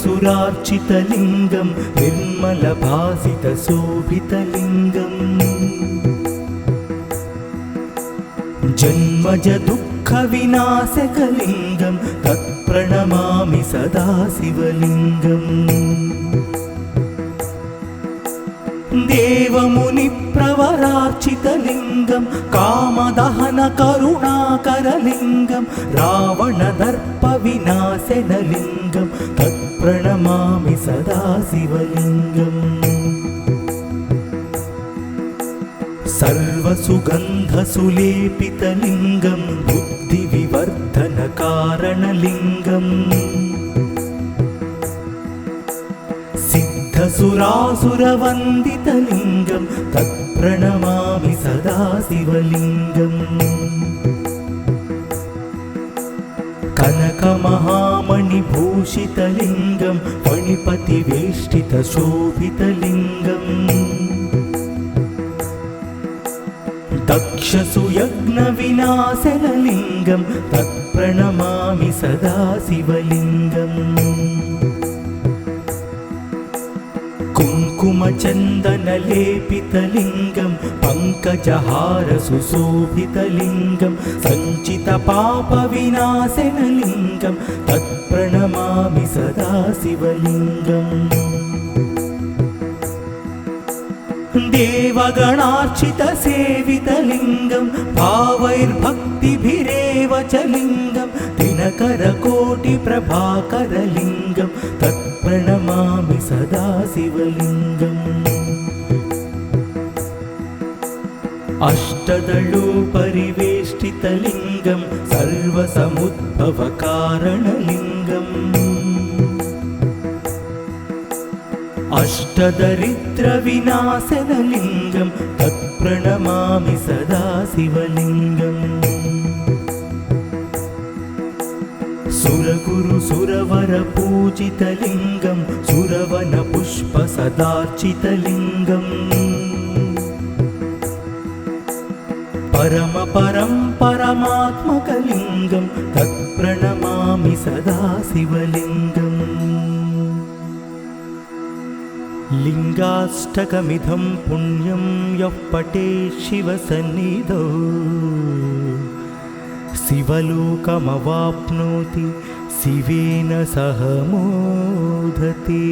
सुरार्चितलिङ्गं निर्मलभासितशोभितलिङ्गम् जन्मज दुःखविनाशकलिङ्गं तत्प्रणमामि सदा शिवलिङ्गम् देवमुनिप्रवरार्चितलिङ्गं कामदहनकरुणाकरलिङ्गं रावणदर्पविनाशनलिङ्गं तत्प्रणमामि सदा शिवलिङ्गम् सर्वसुगन्धसुलेपितलिङ्गं बुद्धिविवर्धनकारणलिङ्गम् सिद्धसुरासुरवन्दितलिङ्गं तत्प्रणमामि सदा शिवलिङ्गम् कनकमहामणिभूषितलिङ्गं फणिपतिवेष्टितशोभितलिङ्गम् दक्षसुयज्ञविनाशनलिङ्गं तत्प्रणमामि सदा शिवलिङ्गम् कुङ्कुमचन्दनलेपितलिङ्गं पङ्कजहारसुशोभितलिङ्गं सञ्चितपापविनाशनलिङ्गं तत्प्रणमामि सदा शिवलिङ्गम् देवगणार्चितसेवितलिङ्गं भावैर्भक्तिभिरेव च लिङ्गं दिनकरकोटिप्रभाकरलिङ्गं तत्प्रणमामि सदा शिवलिङ्गम् अष्टदलोपरिवेष्टितलिङ्गं सर्वसमुद्भवकारणलिङ्गम् अष्टदरिद्रविनाशनलिङ्गं तत्प्रणमामि सदा शिवलिङ्गम् सुरगुरुसुरवरपूजितलिङ्गं सुरवनपुष्पसदार्चितलिङ्गम् परमात्मकलिङ्गं तत्प्रणमामि सदा शिवलिङ्गम् लिङ्गाष्टकमिदं पुण्यं यः पठेत् शिवसन्निधौ शिवलोकमवाप्नोति शिवेन सह मोदते।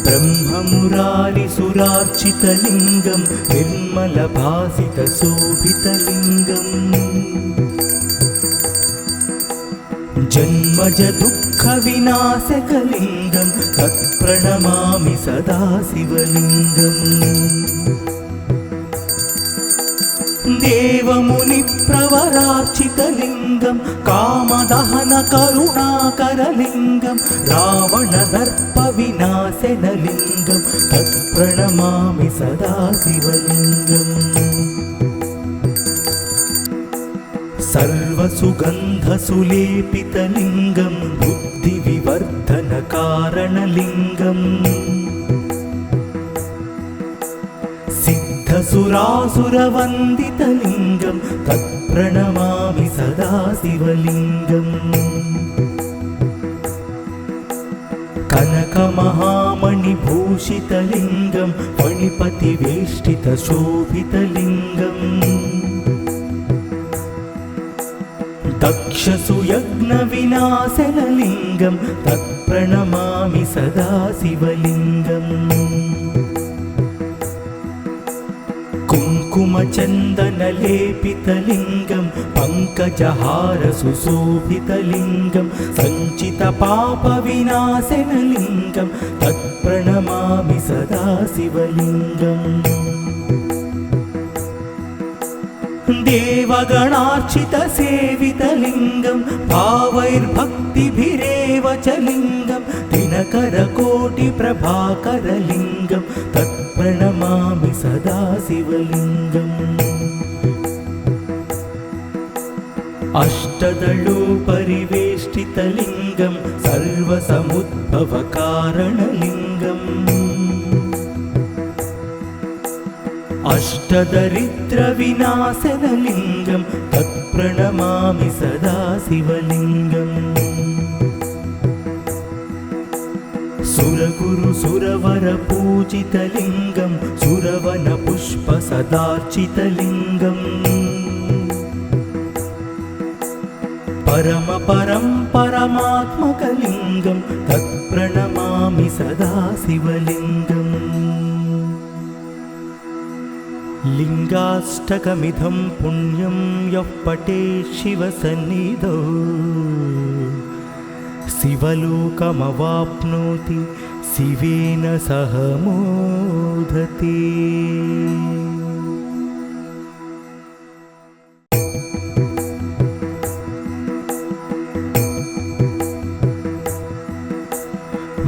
ब्रह्ममुरारिसुरार्चितलिङ्गं निर्मलभासितशोभितलिङ्गम् जन्मज दुःखविनाशकलिङ्गं तत्प्रणमामि सदा शिवलिङ्गम् देवमुनिप्रवरार्चितलिङ्गं कामदहनकरुणाकरलिङ्गं रावणदर्पविनाशनलिङ्गं तत्प्रणमामि सदा शिवलिङ्गम् सर्वसुगन्धसुलेपितलिङ्गं बुद्धिविवर्धनकारणलिङ्गम् सिद्धसुरासुरवन्दितलिङ्गं तत्प्रणमामि सदा शिवलिङ्गम् कनकमहामणिभूषितलिङ्गं फणिपतिवेष्टितशोभितलिङ्गम् दक्षसुयज्ञविनाशनलिङ्गं तत्प्रणमामि सदा शिवलिङ्गम् कुङ्कुमचन्दनलेपितलिङ्गं पङ्कजहारसुशोभितलिङ्गं सञ्चितपापविनाशनलिङ्गं तत्प्रणमामि सदा शिवलिङ्गम् देवगणार्चितसेवितलिङ्गं भावैर्भक्तिभिरेव च लिङ्गं दिनकरकोटिप्रभाकरलिङ्गं तत्प्रणमामि सदा शिवलिङ्गम् अष्टदलोपरिवेष्टितलिङ्गं सर्वसमुद्भवकारणलिङ्गम् अष्टदरिद्रविनाशनलिङ्गं तत्प्रणमामि सदा शिवलिङ्गम् सुरगुरु सुरवरपूजितलिङ्गं सुरवनपुष्पसदार्चितलिङ्गम् परमात्मकलिङ्गं तत्प्रणमामि सदा शिवलिङ्गम् लिङ्गाष्टकमिदं पुण्यं यः पठेत् शिवसन्निधौ शिवलोकमवाप्नोति शिवेन सह मोदते।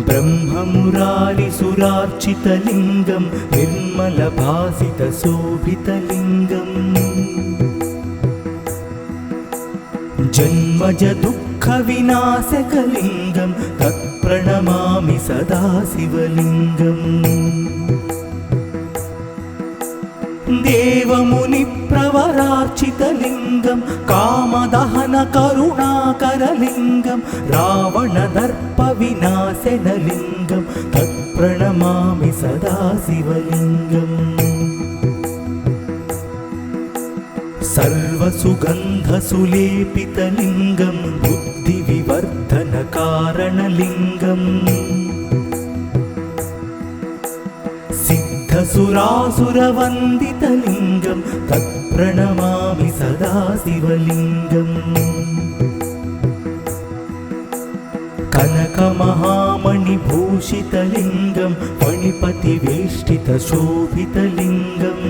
ब्रह्ममुरारिसुरार्चितलिङ्गं निर्मलभासितशोभितलिङ्गम् जन्मज दुःखविनाशकलिङ्गं तत्प्रणमामि सदा शिवलिङ्गम् देवमुनिप्रवरार्चितलिङ्गं कामदहनकरुणाकरलिङ्गं रावणदर्पविनाशनलिङ्गं तत्प्रणमामि सदा शिवलिङ्गम् सर्वसुगन्धसुलेपितलिङ्गं बुद्धिविवर्धनकारणलिङ्गम् सिद्धसुरासुरवन्दितलिङ्गं तत्प्रणमामि सदा शिवलिङ्गम् कनकमहामणिभूषितलिङ्गं फणिपतिवेष्टितशोभितलिङ्गम्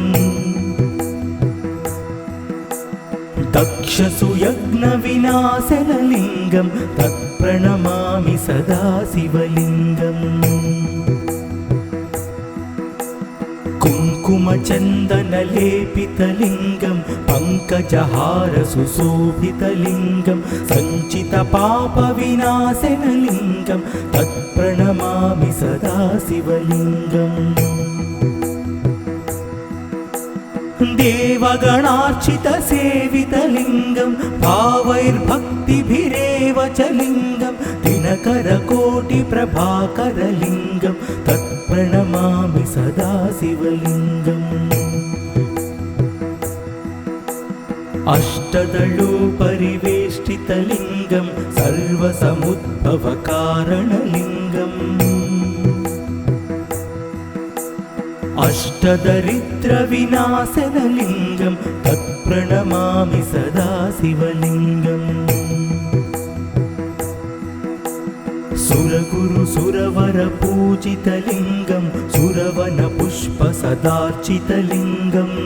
दक्षसुयज्ञविनाशनलिङ्गं तत्प्रणमामि सदा शिवलिङ्गम् कुङ्कुमचन्दनलेपितलिङ्गं पङ्कजहारसुशोभितलिङ्गं सञ्चितपापविनाशनलिङ्गं तत्प्रणमामि सदा शिवलिङ्गम् देवगणार्चितसेवितलिङ्गं भावैर्भक्तिभिरेव च लिङ्गं दिनकरकोटिप्रभाकरलिङ्गं तत्प्रणमामि सदा शिवलिङ्गम् अष्टदलोपरिवेष्टितलिङ्गं सर्वसमुद्भवकारणलिङ्गम् अष्टदरिद्रविनाशनलिङ्गं तत्प्रणमामि सदा शिवलिङ्गम् सुरगुरु सुरवरपूजितलिङ्गं सुरवनपुष्पसदार्चितलिङ्गम्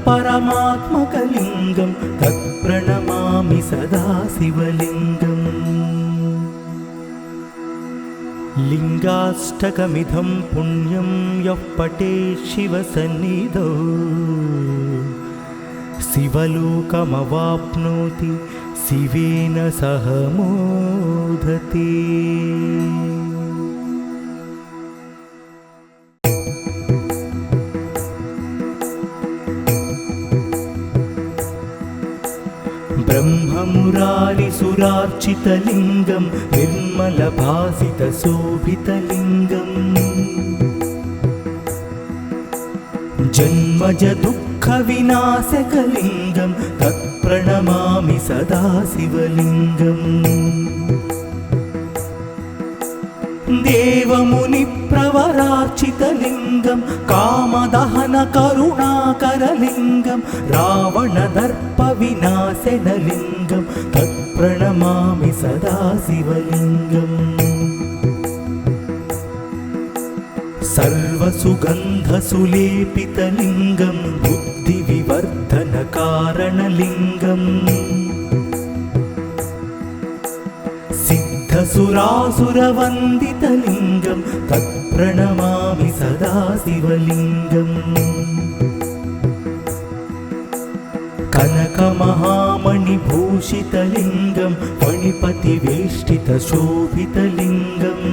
परमात्मकलिङ्गं तत्प्रणमामि सदा शिवलिङ्गम् लिङ्गाष्टकमिदं पुण्यं यः पठेत् शिवसन्निधौ शिवलोकमवाप्नोति शिवेन सह मोदते। ब्रह्ममुरारिसुरार्चितलिङ्गं निर्मलभासितशोभितलिङ्गम् जन्मज दुःखविनाशकलिङ्गं तत्प्रणमामि सदा शिवलिङ्गम् देवमुनिप्रवरार्चितलिङ्गं कामदहनकरुणाकरलिङ्गं रावणदर्पविनाशनलिङ्गं तत्प्रणमामि सदा शिवलिङ्गम् सर्वसुगन्धसुलेपितलिङ्गं बुद्धिविवर्धनकारणलिङ्गम् सिद्धसुरासुरवन्दितलिङ्गं तत्प्रणमामि सदा शिवलिङ्गम् कनकमहामणिभूषितलिङ्गं फणिपतिवेष्टितशोभितलिङ्गम्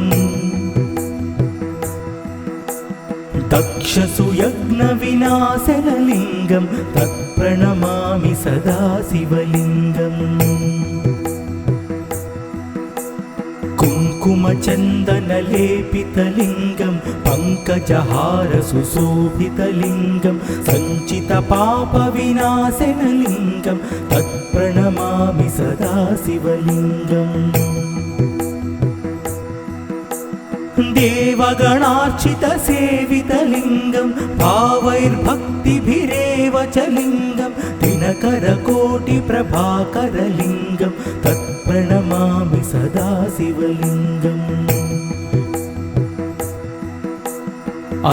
दक्षसुयज्ञविनाशनलिङ्गं तत्प्रणमामि सदा शिवलिङ्गम् कुङ्कुमचन्दनलेपितलिङ्गं पङ्कजहारसुशोभितलिङ्गं सञ्चितपापविनाशनलिङ्गं तत्प्रणमामि सदा शिवलिङ्गम् देवगणार्चितसेवितलिङ्गं भावैर्भक्तिभिरेव च लिङ्गं दिनकरकोटिप्रभाकरलिङ्गं तत्प्रणमामि सदा शिवलिङ्गम्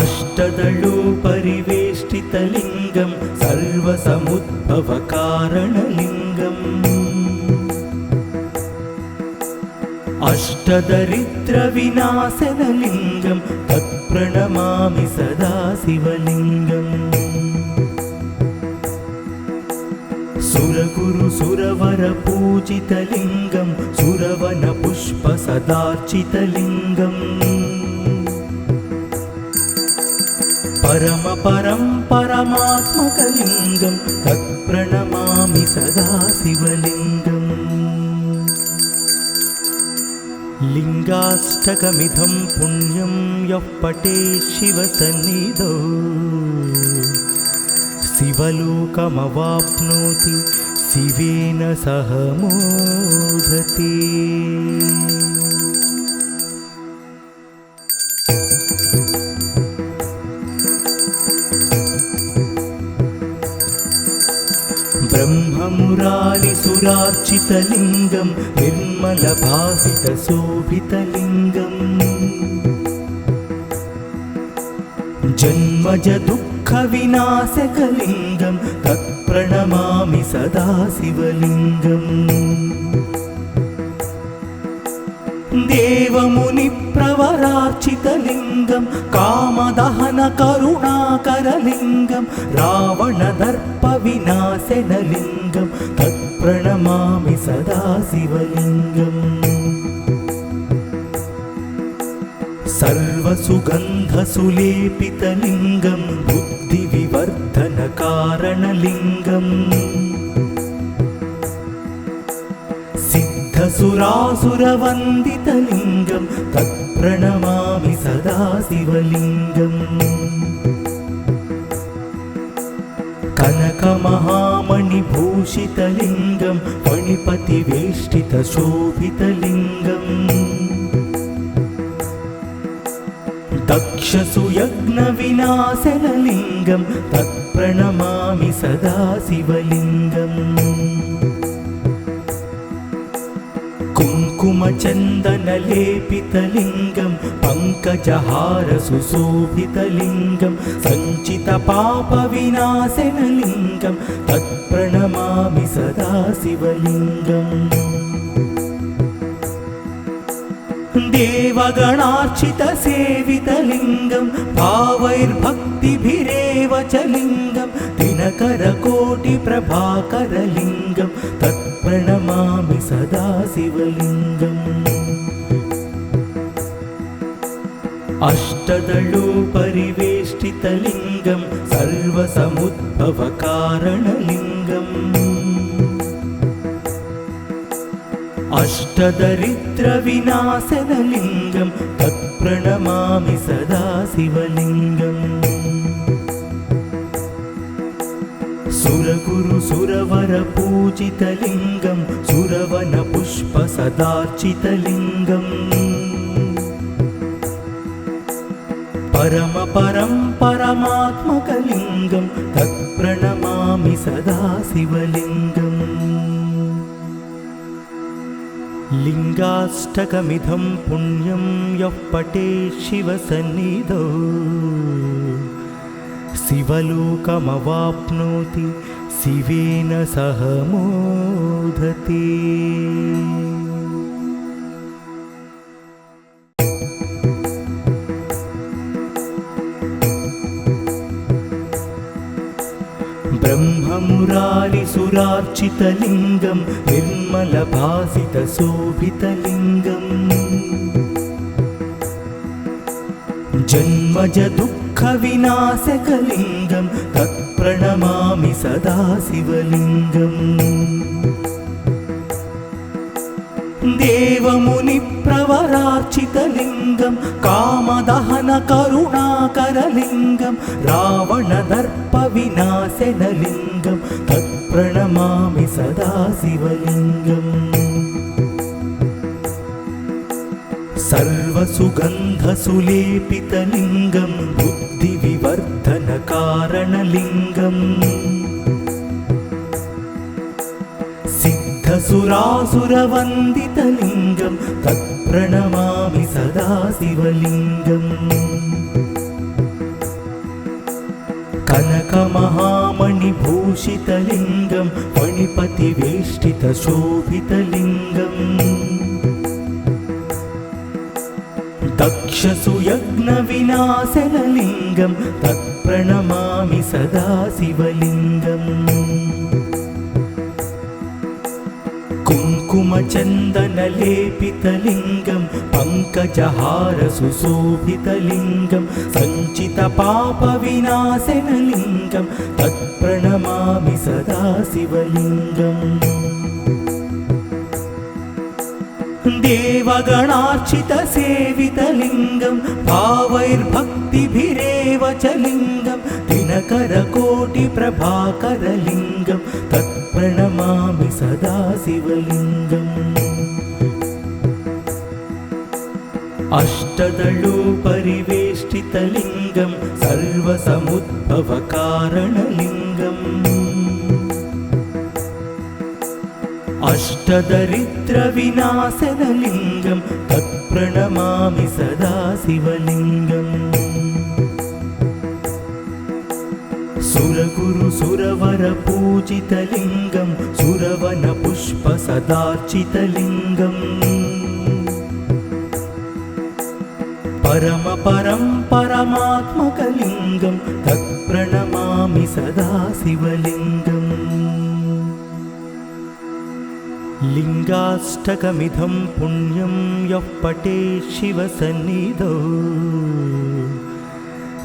अष्टदलोपरिवेष्टितलिङ्गं सर्वसमुद्भवकारणलिङ्गम् अष्टदरिद्रविनाशनलिङ्गं तत्प्रणमामि सदा शिवलिङ्गम् सुरगुरुसुरवरपूजितलिङ्गं सुरवनपुष्पसदार्चितलिङ्गम् परमात्मकलिङ्गं तत्प्रणमामि सदा शिवलिङ्गम् लिङ्गाष्टकमिदं पुण्यं यः पठेत् शिवसन्निधौ शिवलोकमवाप्नोति शिवेन सह मोदते। ब्रह्ममुरारिसुरार्चितलिङ्गं निर्मलभासितशोभितलिङ्गम् जन्मजदुःखविनाशकलिङ्गं तत्प्रणमामि सदा शिवलिङ्गम् देवमुनिप्रवरार्चितलिङ्गं कामदहनकरुणाकरलिङ्गं रावणदर्पविनाशनलिङ्गं तत्प्रणमामि सदा शिवलिङ्गम् सर्वसुगन्धसुलेपितलिङ्गं बुद्धिविवर्धनकारणलिङ्गम् सिद्धसुरासुरवन्दितलिङ्गं तत्प्रणमामि सदा शिवलिङ्गम् कनकमहामणिभूषितलिङ्गं फणिपतिवेष्टितशोभितलिङ्गम् दक्षसुयज्ञविनाशनलिङ्गं तत्प्रणमामि सदा शिवलिङ्गम् कुङ्कुमचन्दनलेपितलिङ्गं पङ्कजहारसुशोभितलिङ्गं सञ्चितपापविनाशनलिङ्गं तत्प्रणमामि सदा शिवलिङ्गम् देवगणार्चितसेवितलिङ्गं भावैर्भक्तिभिरेव च लिङ्गं दिनकरकोटिप्रभाकरलिङ्गं तत्प्रणमामि सदा शिवलिङ्गम् अष्टदलोपरिवेष्टितलिङ्गं सर्वसमुद्भवकारणलिङ्गम् अष्टदरिद्रविनाशनलिङ्गं तत्प्रणमामि सदा शिवलिङ्गम् सुरगुरुसुरवरपूजितलिङ्गं सुरवनपुष्पसदार्चितलिङ्गम् परमात्मकलिङ्गं तत्प्रणमामि सदा शिवलिङ्गम् लिङ्गाष्टकमिदं पुण्यं यः पठेत् शिवसन्निधौ शिवलोकमवाप्नोति शिवेन सह मोदते। ब्रह्ममुरारिसुरार्चितलिङ्गं निर्मलभासितशोभितलिङ्गम् जन्मज दुःखविनाशकलिङ्गं तत्प्रणमामि सदा शिवलिङ्गम् देवमुनिप्रवरार्चितलिङ्गं कामदहनकरुणाकरलिङ्गं रावणदर्पविनाशनलिङ्गं तत्प्रणमामि सदा शिवलिङ्गम् सर्वसुगन्धसुलेपितलिङ्गं बुद्धिविवर्धनकारणलिङ्गम् सिद्धसुरासुरवन्दितलिङ्गं तत्प्रणमामि सदा शिवलिङ्गम् कनकमहामणिभूषितलिङ्गं फणिपतिवेष्टितशोभितलिङ्गम् दक्षसुयज्ञविनाशनलिङ्गं तत्प्रणमामि सदा शिवलिङ्गम् कुङ्कुमचन्दनलेपितलिङ्गं पङ्कजहारसुशोभितलिङ्गं सञ्चितपापविनाशनलिङ्गं तत्प्रणमामि सदा शिवलिङ्गम् देवगणार्चितसेवितलिङ्गं भावैर्भक्तिभिरेव च लिङ्गं दिनकरकोटिप्रभाकरलिङ्गं तत्प्रणमामि सदा शिवलिङ्गम् अष्टदलोपरिवेष्टितलिङ्गं सर्वसमुद्भवकारणलिङ्गम् अष्टदरिद्रविनाशनलिङ्गं तत्प्रणमामि सदा शिवलिङ्गम् सुरगुरुसुरवरपूजितलिङ्गं सुरवनपुष्पसदार्चितलिङ्गम् परमात्मकलिङ्गं तत्प्रणमामि सदा शिवलिङ्गम् लिङ्गाष्टकमिदं पुण्यं यः पठेत् शिवसन्निधौ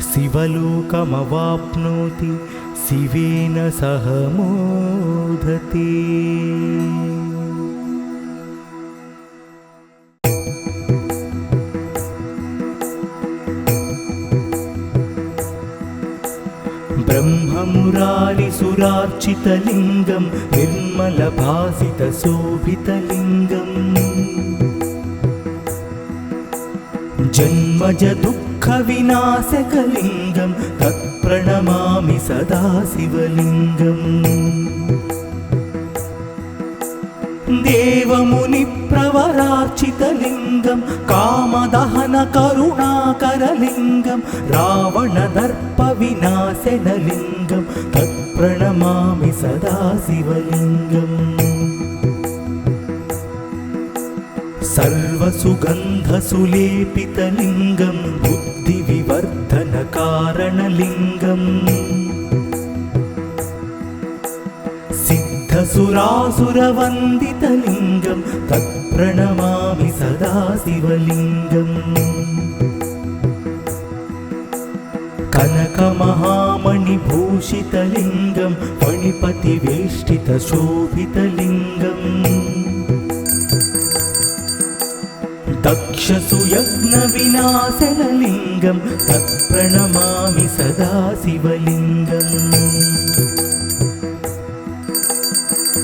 शिवलोकमवाप्नोति शिवेन सह मोदते। ब्रह्ममुरारिसुरार्चितलिङ्गं निर्मलभासितशोभितलिङ्गम् जन्मज दुःखविनाशकलिङ्गं तत्प्रणमामि सदा शिवलिङ्गम् देवमुनिप्रवरार्चितलिङ्गं कामदहनकरुणाकरलिङ्गं रावणदर्पविनाशनलिङ्गं तत्प्रणमामि सदा शिवलिङ्गम् सर्वसुगन्धसुलेपितलिङ्गं बुद्धिविवर्धनकारणलिङ्गम् सिद्धसुरासुरवन्दितलिङ्गं तत्प्रणमामि सदा शिवलिङ्गम् कनकमहामणिभूषितलिङ्गं फणिपतिवेष्टितशोभितलिङ्गम् दक्षसुयज्ञविनाशनलिङ्गं तत्प्रणमामि सदा शिवलिङ्गम्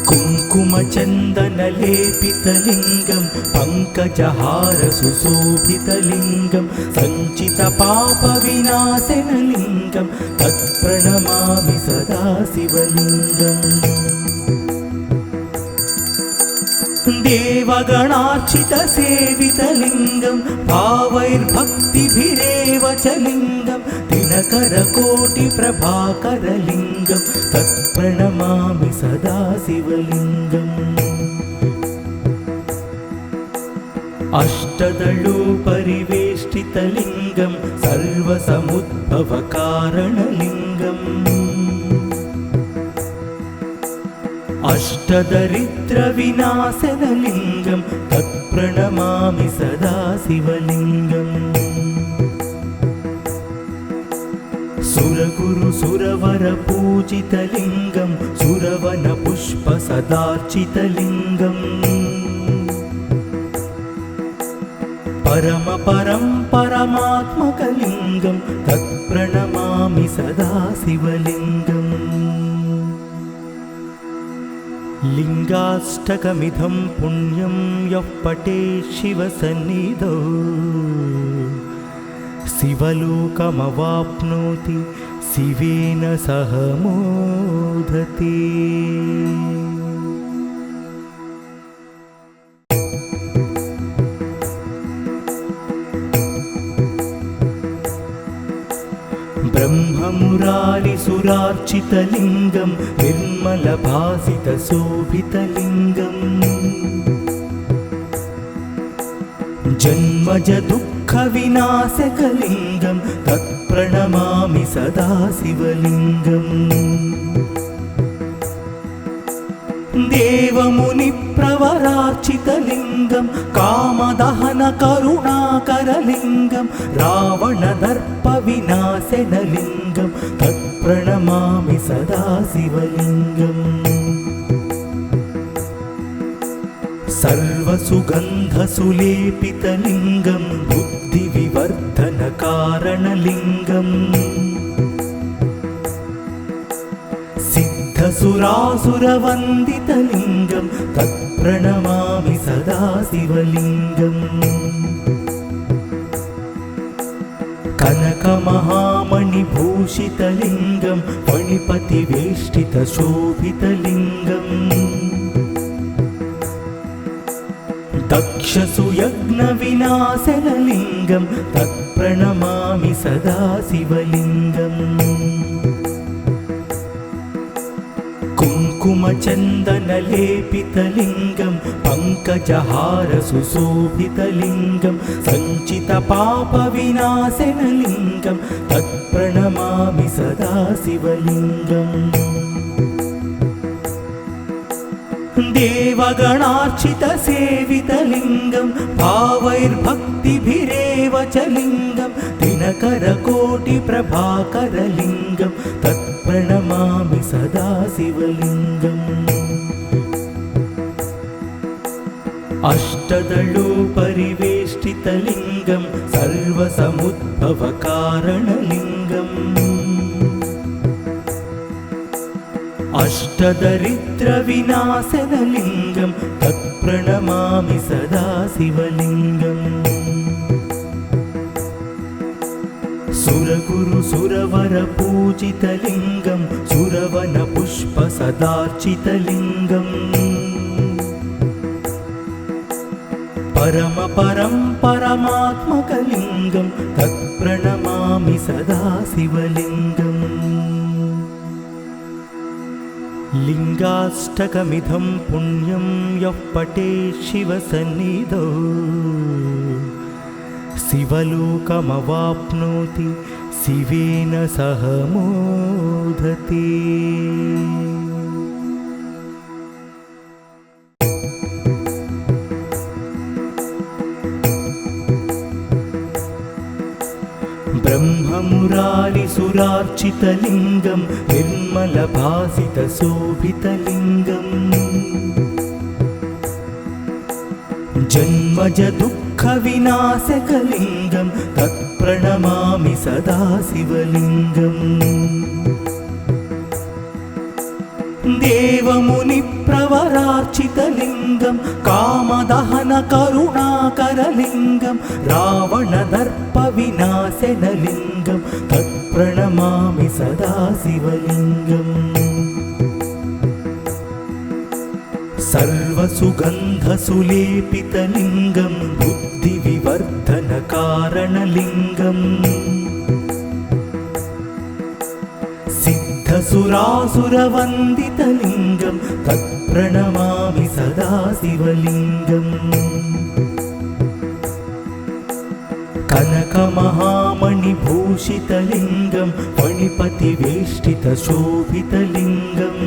कुङ्कुमचन्दनलेपितलिङ्गं पङ्कजहारसुशोभितलिङ्गं सञ्चितपापविनाशनलिङ्गं तत्प्रणमामि सदा शिवलिङ्गम् देवगणार्चितसेवितलिङ्गं भावैर्भक्तिभिरेव च लिङ्गं दिनकरकोटिप्रभाकरलिङ्गं तत्प्रणमामि सदा शिवलिङ्गम् अष्टदलोपरिवेष्टितलिङ्गं सर्वसमुद्भवकारणलिङ्गम् अष्टदरिद्रविनाशनलिङ्गं तत्प्रणमामि सदा शिवलिङ्गम् सुरगुरु सुरवर पूजितलिङ्गं सुरवन पुष्प सदार्चितलिङ्गम् परम परं परमात्मकलिङ्गं तत्प्रणमामि सदा शिवलिङ्गम् लिङ्गाष्टकमिदं पुण्यं यः पठेत् शिवसन्निधौ शिवलोकमवाप्नोति शिवेन सह मोदते। ब्रह्ममुरारिसुरार्चितलिङ्गं निर्मलभासितशोभितलिङ्गम् जन्मज दुःखविनाशकलिङ्गं तत्प्रणमामि सदा शिवलिङ्गम् देवमुनिप्रवरार्चितलिङ्गं कामदहनकरुणाकरलिङ्गं रावणदर्पविनाशनलिङ्गं तत्प्रणमामि सदा शिवलिङ्गम् सर्वसुगन्धसुलेपितलिङ्गं बुद्धिविवर्धनकारणलिङ्गम् सिद्धसुरासुरवन्दितलिङ्गं तत्प्रणमामि सदा शिवलिङ्गम् कनकमहामणिभूषितलिङ्गं फणिपतिवेष्टितशोभितलिङ्गम् दक्षसुयज्ञविनाशनलिङ्गं तत्प्रणमामि सदा शिवलिङ्गम् कुङ्कुमचन्दनलेपितलिङ्गं पङ्कजहारसुशोभितलिङ्गं सञ्चितपापविनाशनलिङ्गं तत्प्रणमामि सदा शिवलिङ्गम् देवगणार्चितसेवितलिङ्गं भावैर्भक्तिभिरेव च लिङ्गं दिनकरकोटिप्रभाकरलिङ्गं तत्प्रणमामि सदा शिवलिङ्गम् अष्टदलोपरिवेष्टितलिङ्गं सर्वसमुद्भवकारणलिङ्गम् अष्टदरिद्रविनाशनलिङ्गं तत्प्रणमामि सदा शिवलिङ्गम् सुरगुरु सुरवर पूजितलिङ्गं सुरवन पुष्प सदार्चितलिङ्गम् परम परं परमात्मकलिङ्गं तत्प्रणमामि सदा शिवलिङ्गम् लिङ्गाष्टकमिदं पुण्यं यः पठेत् शिवसन्निधौ शिवलोकमवाप्नोति शिवेन सह मोदते। ब्रह्ममुरारिसुरार्चितलिङ्गं निर्मलभासितशोभितलिङ्गम् जन्मज दुःखविनाशकलिङ्गं तत्प्रणमामि सदा शिवलिङ्गम् देवमुनिप्रवरार्चितलिङ्गं कामदहनकरुणाकरलिङ्गं रावणदर्पविनाशनलिङ्गं तत्प्रणमामि सदा शिवलिङ्गम् सर्वसुगन्धसुलेपितलिङ्गं बुद्धिविवर्धनकारणलिङ्गम् सिद्धसुरासुरवन्दितलिङ्गं तत्प्रणमामि सदा शिवलिङ्गम् कनकमहामणिभूषितलिङ्गं फणिपतिवेष्टितशोभितलिङ्गम्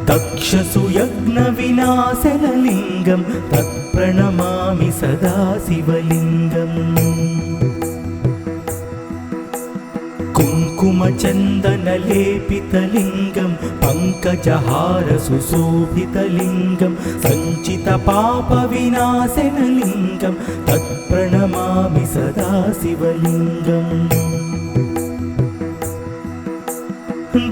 दक्षसुयज्ञविनाशनलिङ्गं तत्प्रणमामि सदा शिवलिङ्गम् कुङ्कुमचन्दनलेपितलिङ्गं पङ्कजहारसुशोभितलिङ्गं सञ्चितपापविनाशनलिङ्गं तत्प्रणमामि सदा शिवलिङ्गम्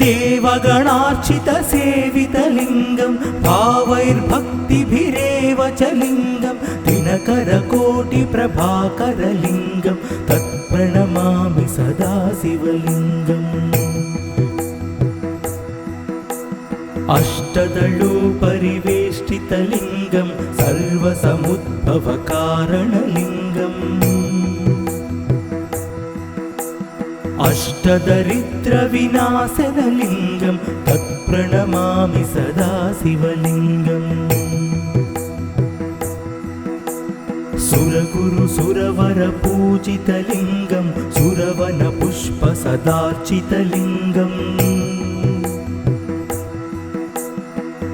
देवगणार्चितसेवितलिङ्गं भावैर्भक्तिभिरेव च लिङ्गं दिनकरकोटिप्रभाकरलिङ्गं तत्प्रणमामि सदा शिवलिङ्गम् अष्टदलोपरिवेष्टितलिङ्गं सर्वसमुद्भवकारणलिङ्गम् अष्टदरिद्रविनाशनलिङ्गं तत्प्रणमामि सदा शिवलिङ्गम् सुरगुरुसुरवरपूजितलिङ्गं सुरवनपुष्पसदार्चितलिङ्गम्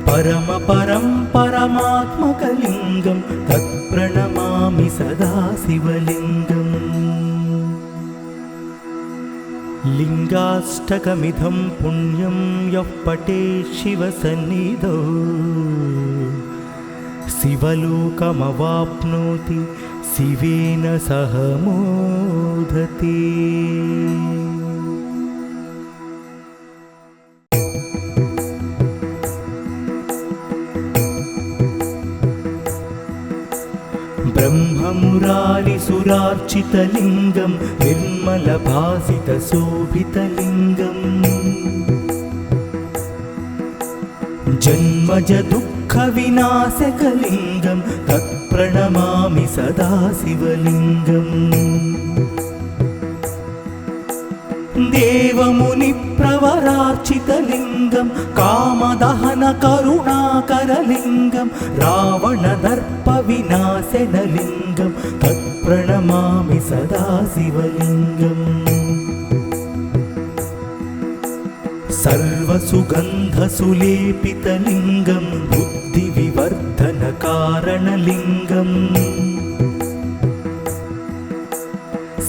परमपरं परमात्मकलिङ्गं तत्प्रणमामि सदा शिवलिङ्गम् लिङ्गाष्टकमिदं पुण्यं यः पठेत् शिवसन्निधौ शिवलोकमवाप्नोति शिवेन सह मोदते। ब्रह्ममुरारिसुरार्चितलिङ्गं निर्मलभासितशोभितलिङ्गम् जन्मजदुःखविनाशकलिङ्गं तत्प्रणमामि सदा शिवलिङ्गम् देवमुनिप्रवरार्चितलिङ्गं कामदहनकरुणाकरलिङ्गं रावणदर्पविनाशनलिङ्गं तत्प्रणमामि सदा शिवलिङ्गम् सर्वसुगन्धसुलेपितलिङ्गं बुद्धिविवर्धनकारणलिङ्गम्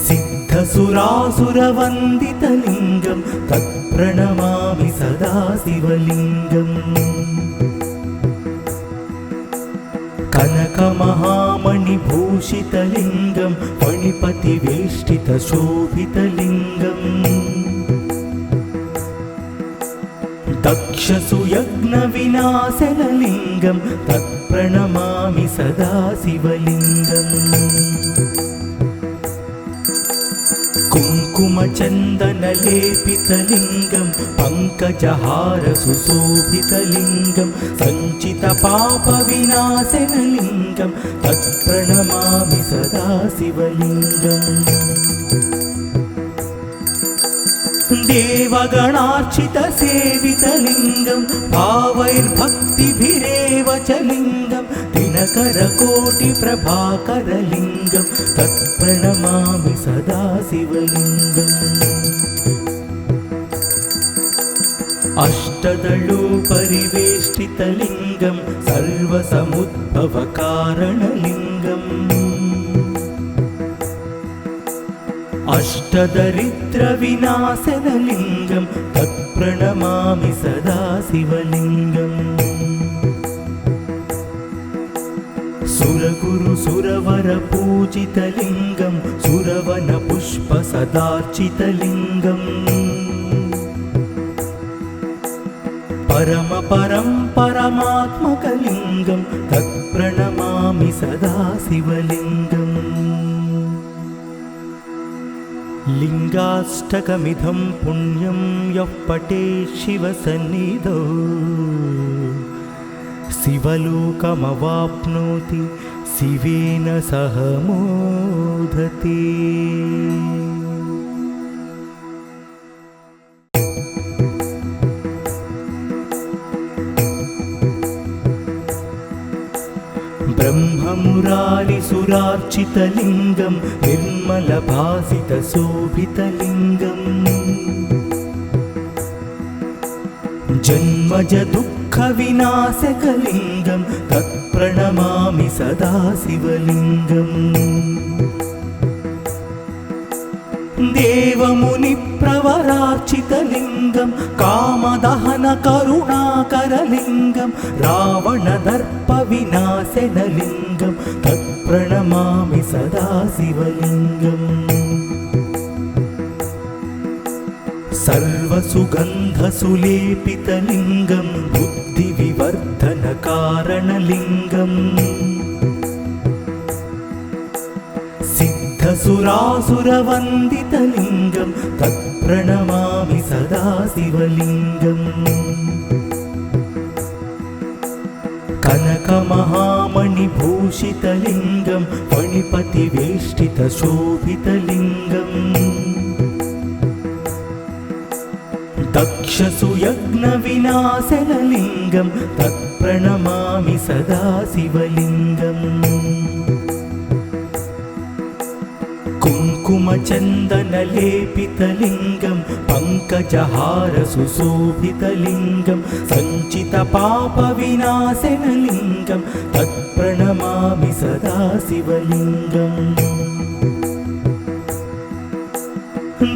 सिद्धसुरासुरवन्दितलिङ्गं तत्प्रणमामि सदा शिवलिङ्गम् कनकमहामणिभूषितलिङ्गं फणिपतिवेष्टितशोभितलिङ्गम् दक्षसुयज्ञविनाशनलिङ्गं तत्प्रणमामि सदा शिवलिङ्गम् कुङ्कुमचन्दनलेपितलिङ्गं पङ्कजहारसुशोभितलिङ्गं सञ्चितपापविनाशनलिङ्गं तत्प्रणमामि सदा शिवलिङ्गम् देवगणार्चितसेवितलिङ्गं भावैर्भक्तिभिरेव च लिङ्गं दिनकरकोटिप्रभाकरलिङ्गं तत्प्रणमामि सदा शिवलिङ्गम् अष्टदलोपरिवेष्टितलिङ्गं सर्वसमुद्भवकारणलिङ्गम् अष्टदरिद्रविनाशनलिङ्गं तत्प्रणमामि सदा शिवलिङ्गम् सुरगुरुसुरवरपूजितलिङ्गं सुरवनपुष्पसदार्चितलिङ्गम् परमपरं परमात्मकलिङ्गं तत्प्रणमामि सदा शिवलिङ्गम् लिङ्गाष्टकमिदं पुण्यं यः पठेत् शिवसन्निधौ शिवलोकमवाप्नोति शिवेन सह मोदते। ब्रह्ममुरारिसुरार्चितलिङ्गं निर्मलभासितशोभितलिङ्गम् जन्मजदुःखविनाशकलिङ्गं तत्प्रणमामि सदा शिवलिङ्गम् देवमुनिप्रवरार्चितलिङ्गं कामदहनकरुणाकरलिङ्गं रावणदर्पविनाशनलिङ्गं तत्प्रणमामि सदा शिवलिङ्गम् सर्वसुगन्धसुलेपितलिङ्गं बुद्धिविवर्धनकारणलिङ्गम् सिद्धसुरासुरवन्दितलिङ्गं तत्प्रणमामि सदा शिवलिङ्गम् कनकमहामणिभूषितलिङ्गं फणिपतिवेष्टितशोभितलिङ्गम् दक्षसुयज्ञविनाशनलिङ्गं तत्प्रणमामि सदा शिवलिङ्गम् कुङ्कुमचन्दनलेपितलिङ्गं पङ्कजहारसुशोभितलिङ्गं सञ्चितपापविनाशनलिङ्गं तत्प्रणमामि सदा शिवलिङ्गम्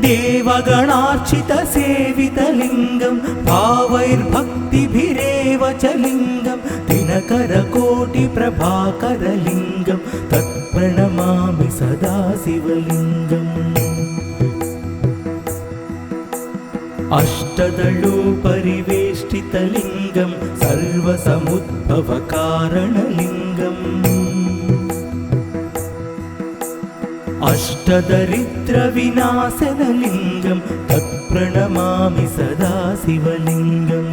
देवगणार्चितसेवितलिङ्गं भावैर्भक्तिभिरेव च लिङ्गं दिनकरकोटिप्रभाकरलिङ्गं तत्प्रणमामि सदा शिवलिङ्गम् अष्टदलोपरिवेष्टितलिङ्गं सर्वसमुद्भवकारणलिङ्गम् अष्टदरिद्रविनाशनलिङ्गं तत्प्रणमामि सदा शिवलिङ्गम्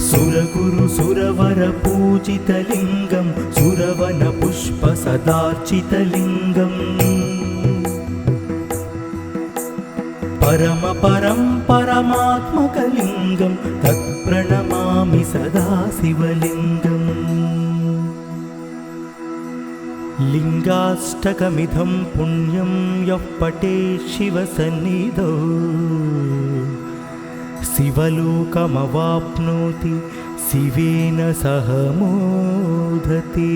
सुरगुरुसुरवरपूजितलिङ्गं सुरवनपुष्पसदार्चितलिङ्गम् परमपरं परमात्मकलिङ्गं तत्प्रणमामि सदा शिवलिङ्गम् लिङ्गाष्टकमिदं पुण्यं यः पठेत् शिवसन्निधौ शिवलोकमवाप्नोति शिवेन सह मोदते।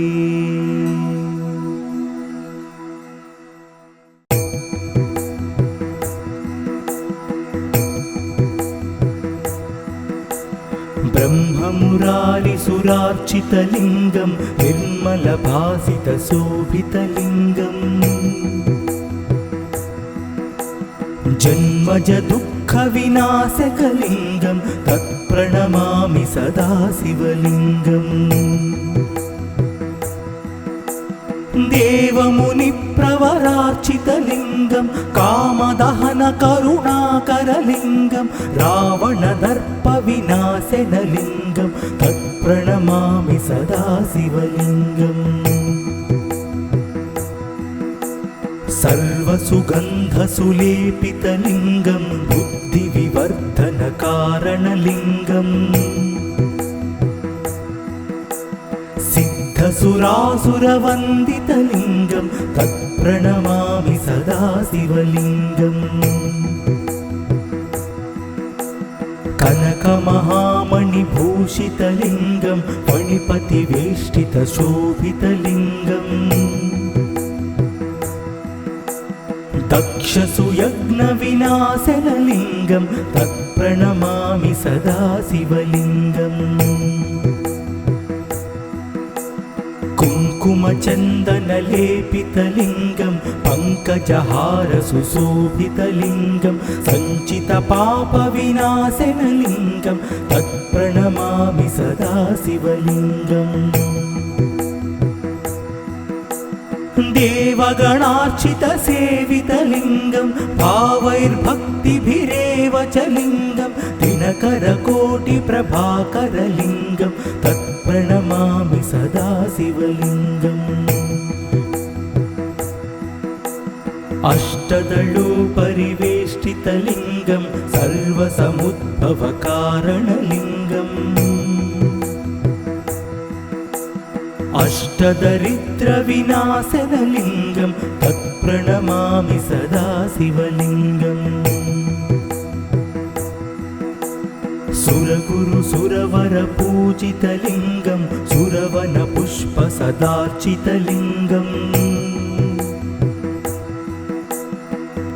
ब्रह्ममुरारिसुरार्चितलिङ्गं निर्मलभासितशोभितलिङ्गम् जन्मजदुःखविनाशकलिङ्गं तत्प्रणमामि सदा शिवलिङ्गम् देवमुनिप्रवरार्चितलिङ्गं कामदहनकरुणाकरलिङ्गं रावणदर्पविनाशनलिङ्गं तत्प्रणमामि सदा शिवलिङ्गम् सर्वसुगन्धसुलेपितलिङ्गं बुद्धिविवर्धनकारणलिङ्गम् सिद्धसुरासुरवन्दितलिङ्गं तत्प्रणमामि सदा शिवलिङ्गम् कनकमहामणिभूषितलिङ्गं फणिपतिवेष्टितशोभितलिङ्गम् दक्षसुयज्ञविनाशनलिङ्गं तत्प्रणमामि सदा शिवलिङ्गम् कुङ्कुमचन्दनलेपितलिङ्गं पङ्कजहारसुशोभितलिङ्गं सञ्चितपापविनाशनलिङ्गं तत्प्रणमामि सदा शिवलिङ्गम् देवगणार्चितसेवितलिङ्गं भावैर्भक्तिभिरेव च लिङ्गं दिनकरकोटिप्रभाकरलिङ्गं तत्प्रणमामि सदा शिवलिङ्गम् अष्टदलोपरिवेष्टितलिङ्गं सर्वसमुद्भवकारणलिङ्गम् अष्टदरिद्रविनाशनलिङ्गं तत्प्रणमामि सदा शिवलिङ्गम् सुरगुरुसुरवरपूजितलिङ्गं सुरवनपुष्पसदार्चितलिङ्गम्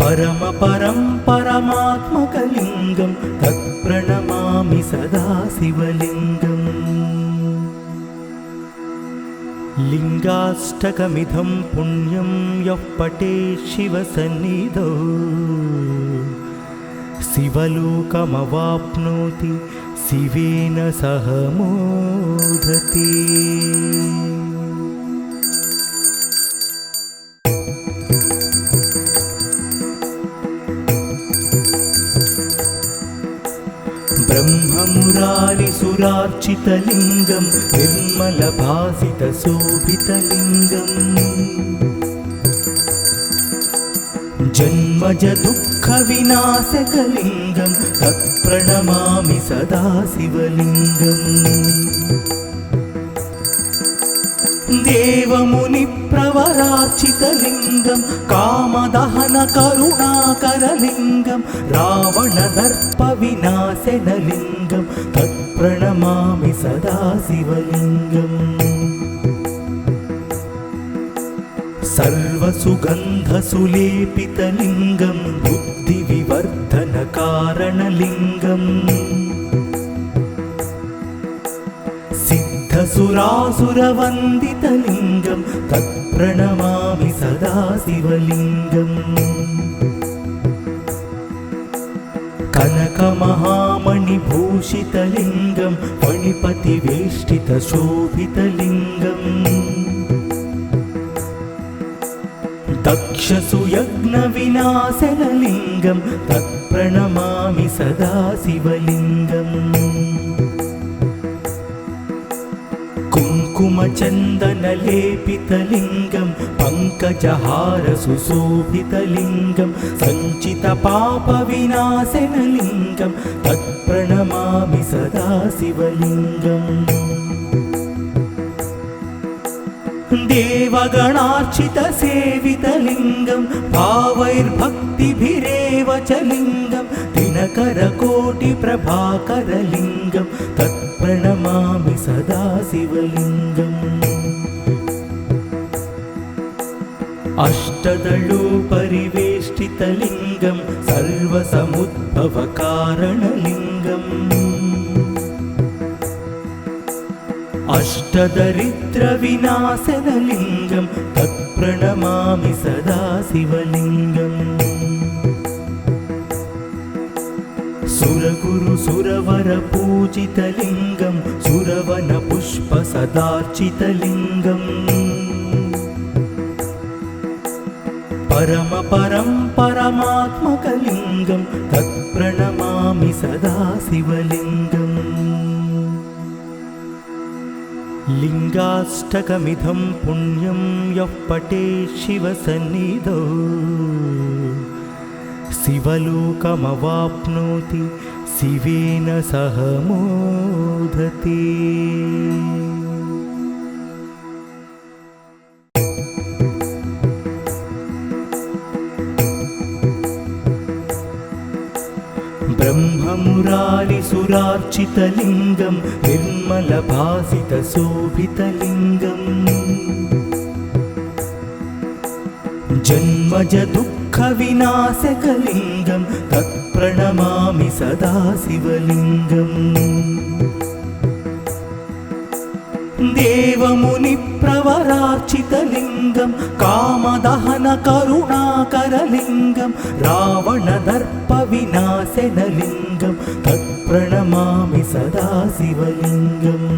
परमपरं परमात्मकलिङ्गं तत्प्रणमामि सदा शिवलिङ्गम् लिङ्गाष्टकमिदं पुण्यं यः पठेत् शिवसन्निधौ शिवलोकमवाप्नोति शिवेन सह मोदते। ब्रह्ममुरारिसुरार्चितलिङ्गं निर्मलभासितशोभितलिङ्गम् जन्मज दुःखविनाशकलिङ्गं तत्प्रणमामि सदा शिवलिङ्गम् देवमुनिप्रवरार्चितलिङ्गं कामदहनकरुणाकरलिङ्गं रावणदर्पविनाशनलिङ्गं तत्प्रणमामि सदा शिवलिङ्गम् सर्वसुगन्धसुलेपितलिङ्गं बुद्धिविवर्धनकारणलिङ्गम् सिद्धसुरासुरवन्दितलिङ्गं तत्प्रणमामि सदा शिवलिङ्गम् कनकमहामणिभूषितलिङ्गं फणिपतिवेष्टितशोभितलिङ्गम् दक्षसुयज्ञविनाशनलिङ्गं तत्प्रणमामि सदा शिवलिङ्गम् कुङ्कुमचन्दनलेपितलिङ्गं पङ्कजहारसुशोभितलिङ्गं सञ्चितपापविनाशनलिङ्गं तत्प्रणमामि सदा शिवलिङ्गम् देवगणार्चितसेवितलिङ्गं भावैर्भक्तिभिरेव च लिङ्गं दिनकरकोटिप्रभाकरलिङ्गं तत्प्रणमामि सदा शिवलिङ्गम् अष्टदलोपरिवेष्टितलिङ्गं सर्वसमुद्भवकारणलिङ्गम् अष्टदरिद्रविनाशनलिङ्गं तत्प्रणमामि सदा शिवलिङ्गम् सुरगुरुसुरवरपूजितलिङ्गं सुरवनपुष्पसदार्चितलिङ्गम् परमपरं परमात्मकलिङ्गं तत्प्रणमामि सदा शिवलिङ्गम् लिङ्गाष्टकमिदं पुण्यं यः पठेत् शिवसन्निधौ शिवलोकमवाप्नोति शिवेन सह मोदते। ब्रह्ममुरारिसुरार्चितलिङ्गं निर्मलभासितशोभितलिङ्गम् जन्मज दुःखविनाशकलिङ्गं तत्प्रणमामि सदा शिवलिङ्गम् देवमुनिप्रवरार्चितलिङ्गं कामदहनकरुणाकरलिङ्गं रावणदर्पविनाशनलिङ्गं तत्प्रणमामि सदा शिवलिङ्गम्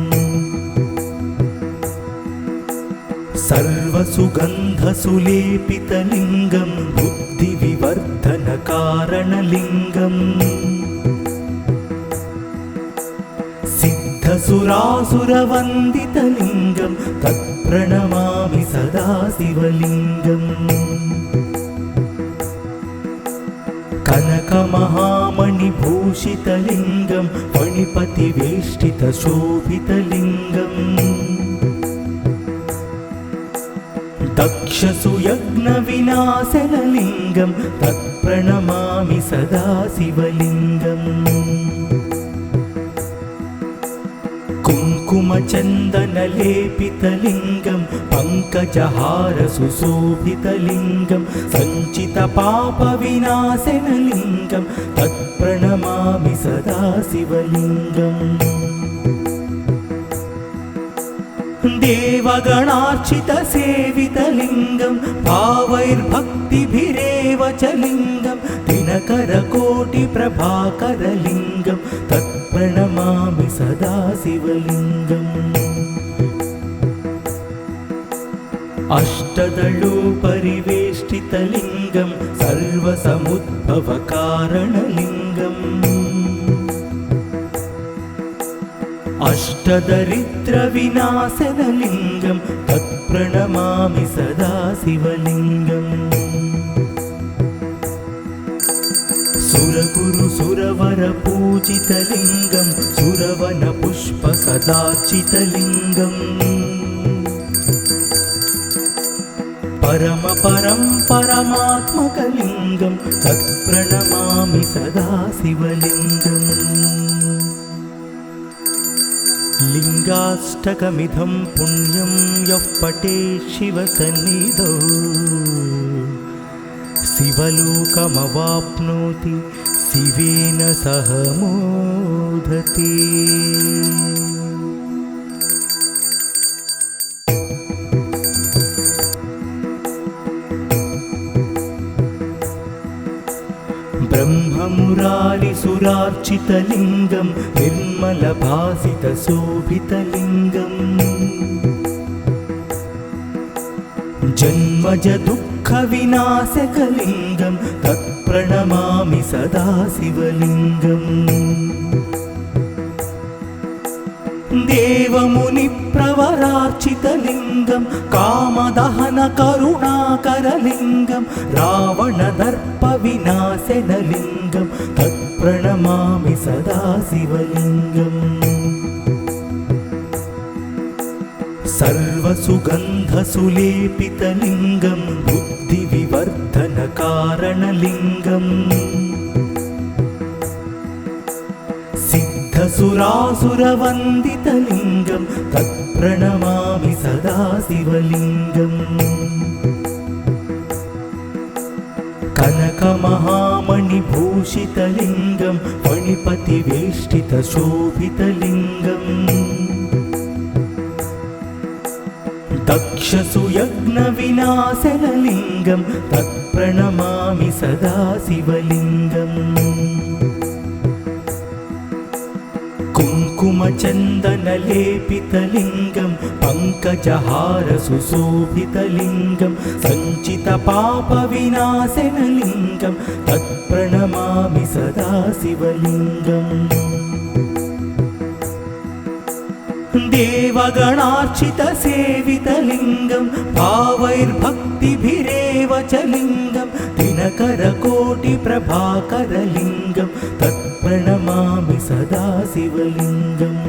सर्वसुगन्धसुलेपितलिङ्गं बुद्धिविवर्धनकारणलिङ्गम् सिद्धसुरासुरवन्दितलिङ्गं तत्प्रणमामि सदा शिवलिङ्गम् कनकमहामणिभूषितलिङ्गं फणिपतिवेष्टितशोभितलिङ्गम् दक्षसुयज्ञविनाशनलिङ्गं तत्प्रणमामि सदा शिवलिङ्गम् कुङ्कुम कुङ्कुमचन्दनलेपितलिङ्गं पङ्कजहारसुशोभितलिङ्गं सञ्चितपापविनाशनलिङ्गं तत्प्रणमामि सदा शिवलिङ्गम् देवगणार्चितसेवितलिङ्गं भावैर्भक्तिभिरेव च लिङ्गं दिनकरकोटिप्रभाकरलिङ्गं तत्प्रणमामि सदा शिवलिङ्गम् अष्टदलोपरिवेष्टितलिङ्गं सर्वसमुद्भवकारणलिङ्गम् अष्टदरिद्रविनाशनलिङ्गं तत्प्रणमामि सदा शिवलिङ्गम् सुरगुरुसुरवरपूजितलिङ्गं सुरवनपुष्पसदार्चितलिङ्गम् परमपरं परमात्मकलिङ्गं तत्प्रणमामि सदा शिवलिङ्गम् लिङ्गाष्टकमिदं पुण्यं यः पठेत् शिवसन्निधौ शिवलोकमवाप्नोति शिवेन सह मोदते। ब्रह्ममुरारिसुरार्चितलिङ्गं निर्मलभासितशोभितलिङ्गम् जन्मजदुःखविनाशकलिङ्गं तत्प्रणमामि सदा शिवलिङ्गम् देवमुनिप्रवरार्चितलिङ्गं कामदहनकरुणाकरलिङ्गं रावणदर्पविनाशनलिङ्गं तत्प्रणमामि सदा शिवलिङ्गम् सर्वसुगन्धसुलेपितलिङ्गं बुद्धिविवर्धनकारणलिङ्गम् सिद्धसुरासुरवन्दितलिङ्गं तत्प्रणमामि सदा शिवलिङ्गम् कनकमहामणिभूषितलिङ्गं फणिपतिवेष्टितशोभितलिङ्गम् दक्षसुयज्ञविनाशनलिङ्गं तत्प्रणमामि सदा शिवलिङ्गम् कुङ्कुमचन्दनलेपितलिङ्गं पङ्कजहारसुशोभितलिङ्गं सञ्चितपापविनाशनलिङ्गं तत्प्रणमामि सदा शिवलिङ्गम् देवगणार्चितसेवितलिङ्गं भावैर्भक्तिभिरेव च लिङ्गं दिनकरकोटिप्रभाकरलिङ्गं तत्प्रणमामि सदा शिवलिङ्गम्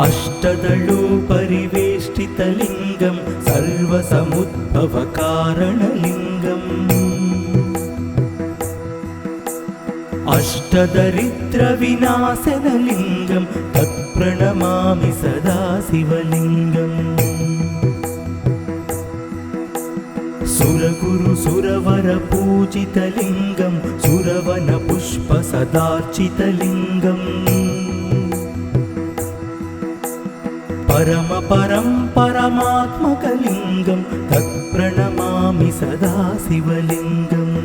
अष्टदलोपरिवेष्टितलिङ्गं सर्वसमुद्भवकारणलिङ्गम् अष्टदरिद्रविनाशनलिङ्गं तत्प्रणमामि सदा शिवलिङ्गम् सुरगुरुसुरवरपूजितलिङ्गं सुरवनपुष्पसदार्चितलिङ्गम् परमपरं परमात्मकलिङ्गं तत्प्रणमामि सदा शिवलिङ्गम्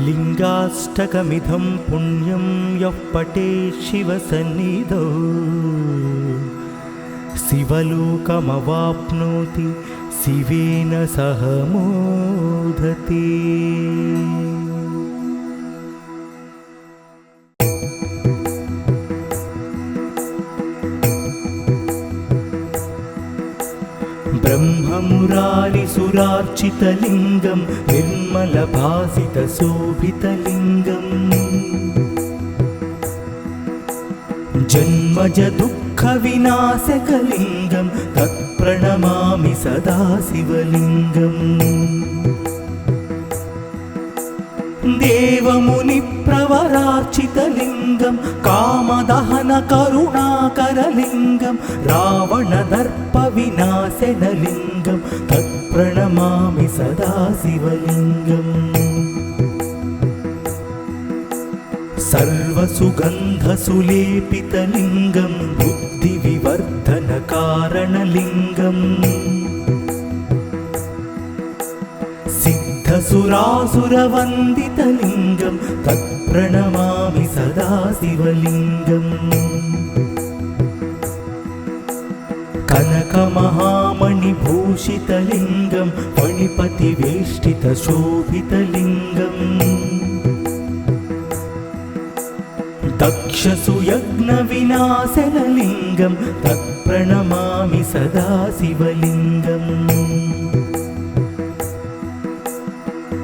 लिङ्गाष्टकमिदं पुण्यं यः पठेत् शिवसन्निधौ शिवलोकमवाप्नोति शिवेन सह मोदते। ब्रह्ममुरारिसुरार्चितलिङ्गं निर्मलभासितशोभितलिङ्गम् जन्मजदुःखविनाशकलिङ्गं तत्प्रणमामि सदा शिवलिङ्गम् देवमुनिप्रवरार्चितलिङ्गं कामदहनकरुणाकरलिङ्गं रावणदर्पविनाशनलिङ्गं तत्प्रणमामि सदा शिवलिङ्गम् सर्वसुगन्धसुलेपितलिङ्गं बुद्धिविवर्धनकारणलिङ्गम् सिद्धसुरासुरवन्दितलिङ्गं तत्प्रणमामि सदा शिवलिङ्गम् कनकमहामणिभूषितलिङ्गं फणिपतिवेष्टितशोभितलिङ्गम् दक्षसुयज्ञविनाशनलिङ्गं तत्प्रणमामि सदा शिवलिङ्गम्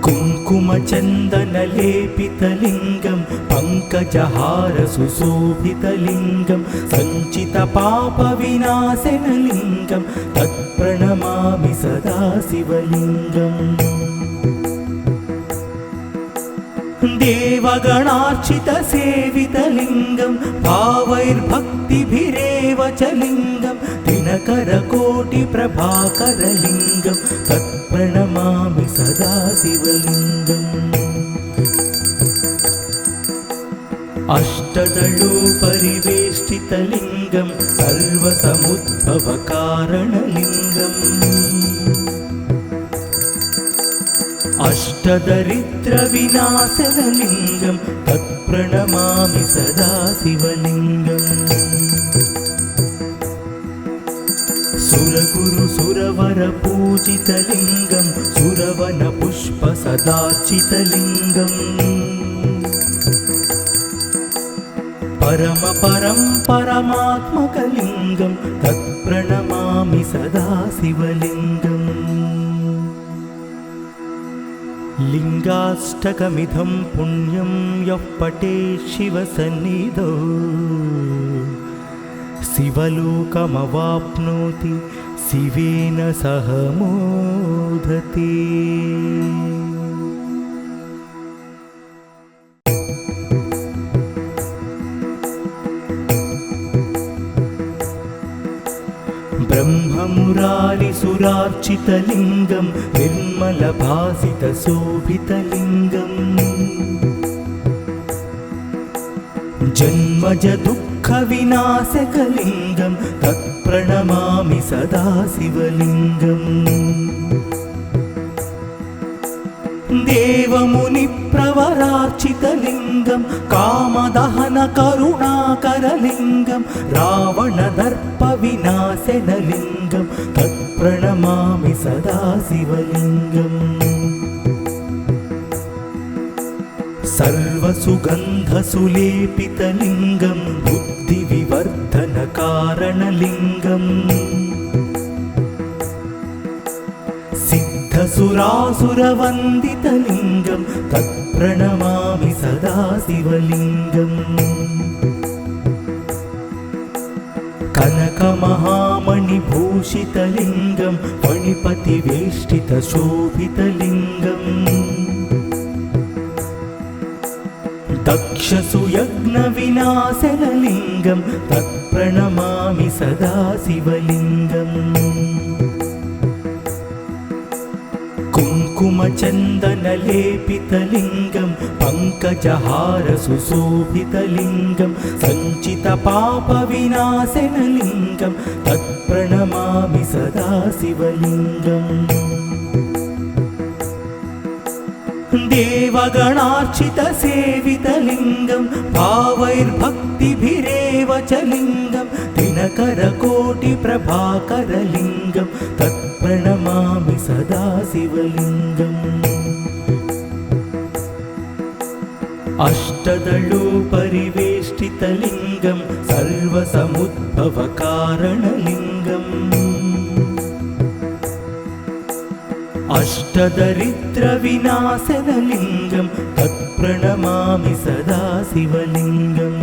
कुङ्कुमचन्दनलेपितलिङ्गं पङ्कजहारसुशोभितलिङ्गं सञ्चितपापविनाशनलिङ्गं तत्प्रणमामि सदा शिवलिङ्गम् देवगणार्चितसेवितलिङ्गं भावैर्भक्तिभिरेव च लिङ्गं दिनकरकोटिप्रभाकरलिङ्गं तत्प्रणमामि सदा शिवलिङ्गम् अष्टदलोपरिवेष्टितलिङ्गं सर्वसमुद्भवकारणलिङ्गम् अष्टदरिद्रविनाशनलिङ्गं तत्प्रणमामि सदा शिवलिङ्गम् सुरगुरुसुरवरपूजितलिङ्गं सुरवनपुष्पसदार्चितलिङ्गम् परमात्मकलिङ्गं तत्प्रणमामि सदा शिवलिङ्गम् लिङ्गाष्टकमिदं पुण्यं यः पठेत् शिवसन्निधौ शिवलोकमवाप्नोति शिवेन सह मोदते। ब्रह्ममुरारिसुरार्चितलिङ्गं निर्मलभासितशोभितलिङ्गम् जन्मजदुःखविनाशकलिङ्गं तत्प्रणमामि सदा शिवलिङ्गम् देवमुनिप्रवरार्चितलिङ्गं कामदहनकरुणाकरलिङ्गं रावणदर्पविनाशनलिङ्गं तत्प्रणमामि सदा शिवलिङ्गम् सर्वसुगन्धसुलेपितलिङ्गं बुद्धिविवर्धनकारणलिङ्गम् सिद्धसुरासुरवन्दितलिङ्गं तत्प्रणमामि सदा शिवलिङ्गम् कनकमहामणिभूषितलिङ्गं फणिपतिवेष्टितशोभितलिङ्गम् दक्षसुयज्ञविनाशनलिङ्गं तत्प्रणमामि सदा शिवलिङ्गम् कुङ्कुमचन्दनलेपितलिङ्गं पङ्कजहारसुशोभितलिङ्गं सञ्चितपापविनाशनलिङ्गं तत्प्रणमामि सदा शिवलिङ्गम् देवगणार्चितसेवितलिङ्गं भावैर्भक्तिभिरेव च लिङ्गं दिनकरकोटिप्रभाकरलिङ्गं तत्प्रणमामि सदा शिवलिङ्गम् अष्टदलोपरिवेष्टितलिङ्गं सर्वसमुद्भवकारणलिङ्गम् अष्टदरिद्रविनाशनलिङ्गं तत्प्रणमामि सदा शिवलिङ्गम्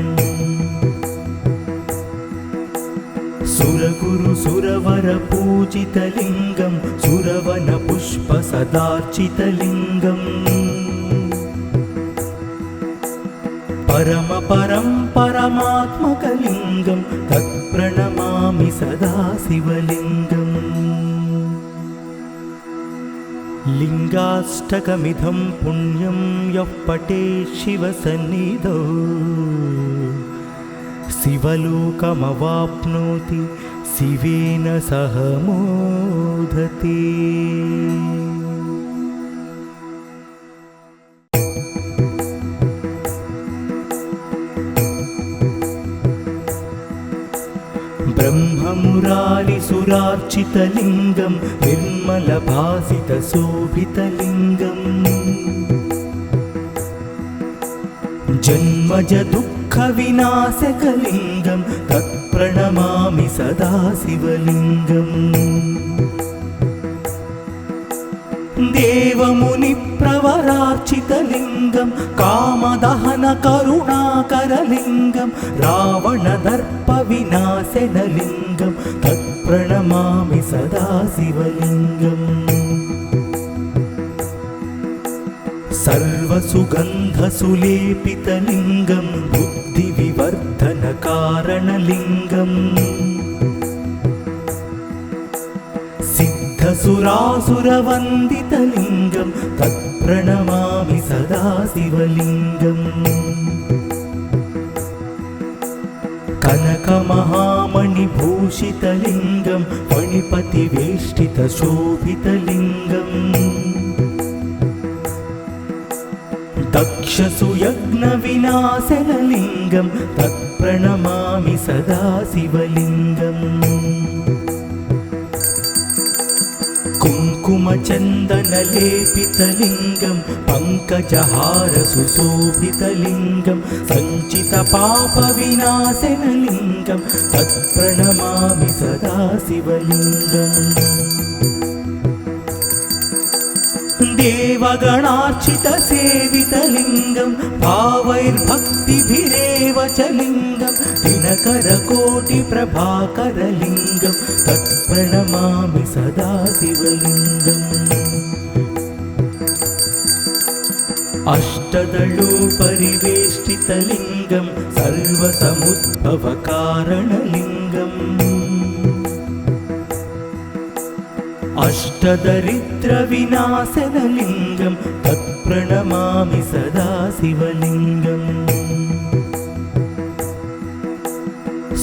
सुरगुरुसुरवरपूजितलिङ्गं सुरवनपुष्पसदार्चितलिङ्गम् परमपरं परमात्मकलिङ्गं तत्प्रणमामि सदा शिवलिङ्गम् लिङ्गाष्टकमिदं पुण्यं यः पठेत् शिवसन्निधौ शिवलोकमवाप्नोति शिवेन सह मोदते। ब्रह्ममुरारिसुरार्चितलिङ्गं निर्मलभासितशोभितलिङ्गम् जन्मज दुःखविनाशकलिङ्गं तत्प्रणमामि सदा शिवलिङ्गम् देवमुनिप्रवरार्चितलिङ्गं कामदहनकरुणाकरलिङ्गं रावणदर्पविनाशनलिङ्गं तत्प्रणमामि सदा शिवलिङ्गम् सर्वसुगन्धसुलेपितलिङ्गं बुद्धिविवर्धनकारणलिङ्गम् सिद्धसुरासुरवन्दितलिङ्गं तत्प्रणमामि सदा शिवलिङ्गम् कनकमहामणिभूषितलिङ्गं फणिपतिवेष्टितशोभितलिङ्गम् दक्षसुयज्ञविनाशनलिङ्गं तत्प्रणमामि सदा शिवलिङ्गम् कुङ्कुमचन्दनलेपितलिङ्गं पङ्कजहारसुशोभितलिङ्गं सञ्चितपापविनाशनलिङ्गं तत्प्रणमामि सदा शिवलिङ्गम् देवगणार्चितसेवितलिङ्गं भावैर्भक्तिभिरेव च लिङ्गं दिनकरकोटिप्रभाकरलिङ्गं तत्प्रणमामि सदा शिवलिङ्गम् अष्टदलोपरिवेष्टितलिङ्गं सर्वसमुद्भवकारणलिङ्गम् अष्टदरिद्रविनाशनलिङ्गं तत्प्रणमामि सदा शिवलिङ्गम्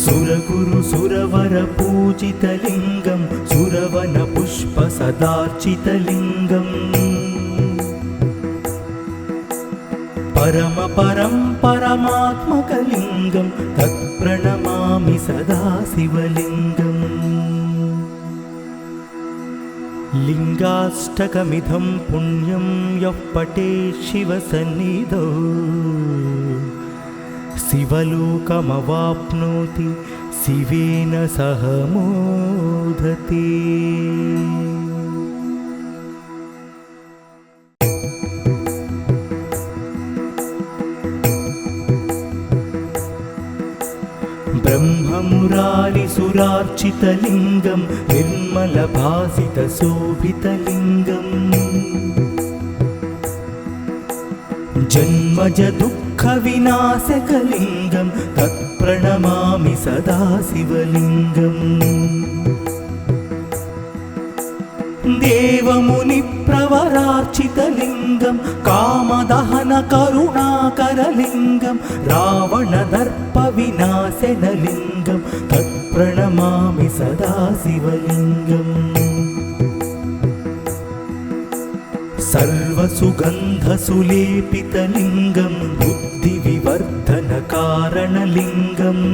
सुरगुरुसुरवरपूजितलिङ्गं सुरवनपुष्पसदार्चितलिङ्गम् परमपरं परमात्मकलिङ्गं तत्प्रणमामि सदा शिवलिङ्गम् लिङ्गाष्टकमिदं पुण्यं यः पठेत् शिवसन्निधौ शिवलोकमवाप्नोति शिवेन सह मोदते। ब्रह्ममुरारिसुरार्चितलिङ्गं निर्मलभासितशोभितलिङ्गम् जन्मज दुःखविनाशकलिङ्गं तत्प्रणमामि सदा शिवलिङ्गम् देवमुनिप्रवरार्चितलिङ्गं कामदहनकरुणाकरलिङ्गं रावणदर्पविनाशनलिङ्गं तत्प्रणमामि सदा शिवलिङ्गम् सर्वसुगन्धसुलेपितलिङ्गं बुद्धिविवर्धनकारणलिङ्गम्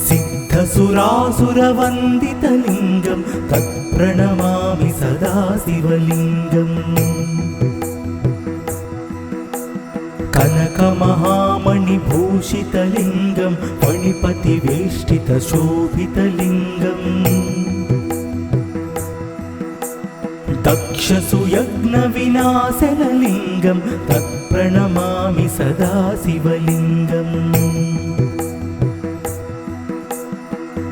सिद्धसुरासुरवन्दितलिङ्गं तत्प्रणमामि सदा शिवलिङ्गम् कनकमहामणिभूषितलिङ्गं फणिपतिवेष्टितशोभितलिङ्गम् दक्षसुयज्ञविनाशनलिङ्गं तत्प्रणमामि सदा शिवलिङ्गम्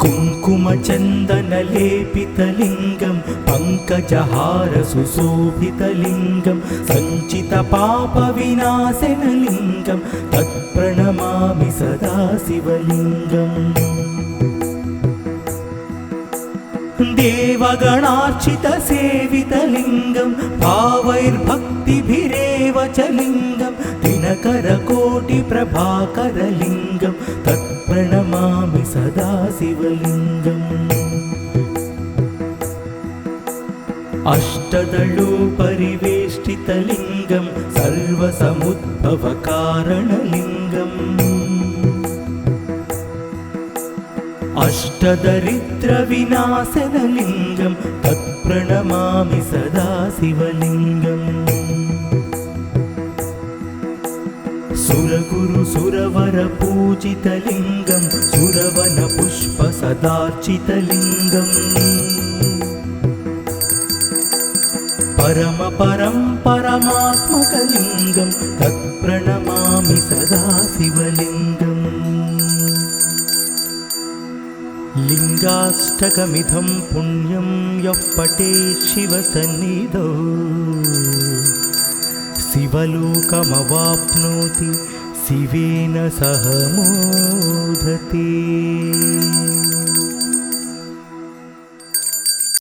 कुङ्कुमचन्दनलेपितलिङ्गं पङ्कजहार सुशोभितलिङ्गं सञ्चितपापविनाशनलिङ्गं तत्प्रणमामि सदा शिवलिङ्गम् देवगणार्चितसेवितलिङ्गं भावैर्भक्तिभिरेव च लिङ्गं दिनकरकोटिप्रभाकरलिङ्गं तत्प्रणमामि सदा शिवलिङ्गम् अष्टदलोपरिवेष्टितलिङ्गं सर्वसमुद्भवकारणलिङ्गम् अष्टदरिद्रविनाशनलिङ्गं तत्प्रणमामि सदा शिवलिङ्गम् सुरगुरुसुरवरपूजितलिङ्गं सुरवनपुष्पसदार्चितलिङ्गम् परमात्मकलिङ्गं तत्प्रणमामि सदा शिवलिङ्गम् लिङ्गाष्टकमिदं पुण्यं यः पठेत् शिवसन्निधौ शिवलोकमवाप्नोति शिवेन सह मोदते।